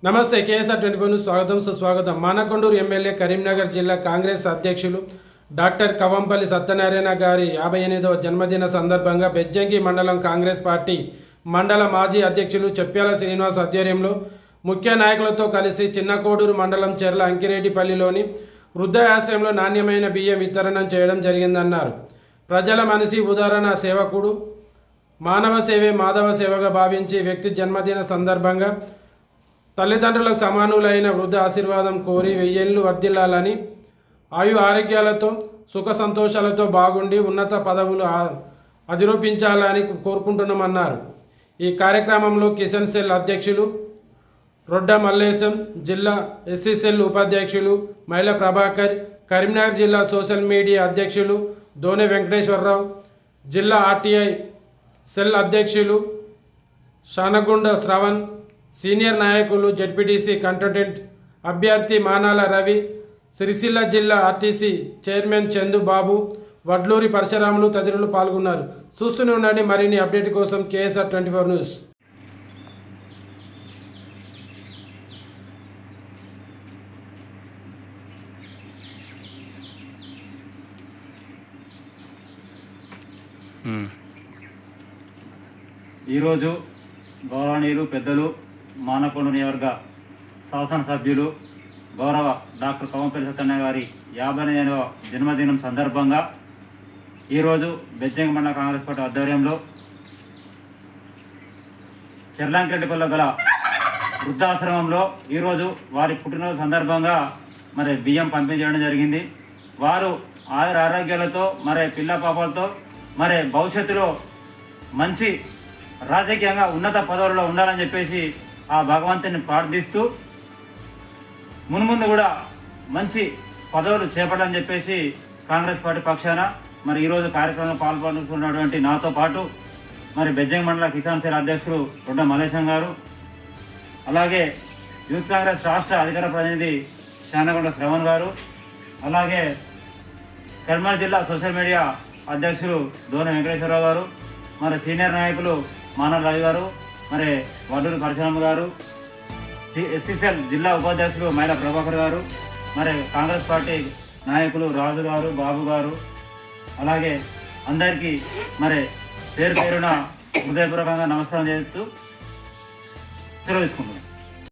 నమస్తే KSR 24 news స్వాగతం సుస్వాగతం. మానకొండూరు ఎమ్మెల్యే కరీంనగర్ జిల్లా కాంగ్రెస్ అధ్యక్షులు డాక్టర్ కవంపల్లి సత్యనారాయణ గారి 58వ జన్మదిన సందర్భంగా బెజ్జంకి మండలం కాంగ్రెస్ పార్టీ మండల మాజీ అధ్యక్షులు చెప్పాల శ్రీనివాస్ ఆధ్వర్యంలో ముఖ్య నాయకులతో కలిసి చిన్నకోడూరు మండలం చెర్ల అంకిరెడ్డిపల్లిలోని వృద్ధాశ్రమంలో నాణ్యమైన బియ్యం వితరణ చేయడం జరిగిందన్నారు. ప్రజల మనిషి ఉదాహరణ సేవకుడు, మానవ సేవే మాధవ సేవగా భావించి వ్యక్తి జన్మదిన సందర్భంగా తల్లిదండ్రులకు సమానులైన వృద్ధ ఆశీర్వాదం కోరి వెయ్యేళ్ళు వర్ధిల్లాలని, ఆయు ఆరోగ్యాలతో సుఖ సంతోషాలతో బాగుండి ఉన్నత పదవులు అధిరోపించాలని కోరుకుంటున్నామన్నారు. ఈ కార్యక్రమంలో కిషన్ సెల్ అధ్యక్షులు రొడ్డ మల్లేశం, జిల్లా ఎస్సీ సెల్ ఉపాధ్యక్షులు మైల ప్రభాకర్, కరీంనగర్ జిల్లా సోషల్ మీడియా అధ్యక్షులు దోనె వెంకటేశ్వరరావు, జిల్లా ఆర్టీఐ సెల్ అధ్యక్షులు షానగుండ శ్రవణ్, సీనియర్ నాయకులు జెడ్పీటీసీ కంటెంటెంట్ అభ్యర్థి మానాల రవి, సిరిసిల్ల జిల్లా ఆర్టీసీ చైర్మన్ చందు బాబు, వడ్లూరి పరశురాములు తదితరులు పాల్గొన్నారు. చూస్తూనే ఉండండి మరిన్ని అప్డేట్ కోసం కేఎస్ఆర్ 24 న్యూస్. ఈరోజు గౌరవనీయులు పెద్దలు మానకొండ నియోజకవర్గ శాసనసభ్యులు గౌరవ డాక్టర్ కవంపల్లి సత్యనారాయణ గారి 58వ జన్మదినం సందర్భంగా ఈరోజు బెజ్జంకి మండల కాంగ్రెస్ పార్టీ ఆధ్వర్యంలో చెర్లంకిరెడ్డిపల్లిలో గల వృద్ధాశ్రమంలో ఈరోజు వారి పుట్టినరోజు సందర్భంగా మరి బియ్యం పంపిణీ చేయడం జరిగింది. వారు ఆరోగ్యాలతో మరి పిల్ల పాపలతో మరి భవిష్యత్తులో మంచి రాజకీయంగా ఉన్నత పదవుల్లో ఉండాలని చెప్పేసి ఆ భగవంతుని ప్రార్థిస్తూ మున్ముందు కూడా మంచి పదవులు చేపట్టాలని చెప్పేసి కాంగ్రెస్ పార్టీ పక్షాన మరి ఈరోజు కార్యక్రమంలో పాల్పంచుకున్నటువంటి నాతో పాటు మరి బెజ్జంకి మండల కిసాన్ సెల్ అధ్యక్షుడు రొడ్డ మల్లేశం గారు, అలాగే యూత్ కాంగ్రెస్ రాష్ట్ర అధికార ప్రతినిధి షానగుండ శ్రవణ్ గారు, అలాగే కరీంనగర్ జిల్లా సోషల్ మీడియా అధ్యక్షులు దోనె వెంకటేశ్వరరావు గారు, మరి సీనియర్ నాయకులు మానవ రవి గారు, మరి వడ్లూరి పరశురామ గారు, ఎస్సీసీఎల్ జిల్లా ఉపాధ్యక్షులు మైల ప్రభాకర్ గారు, మరి కాంగ్రెస్ పార్టీ నాయకులు రాజు గారు, బాబు గారు, అలాగే అందరికీ మరి పేరు పేరున హృదయపూర్వకంగా నమస్కారం చేస్తూ సెలవు తీసుకుంటున్నాను.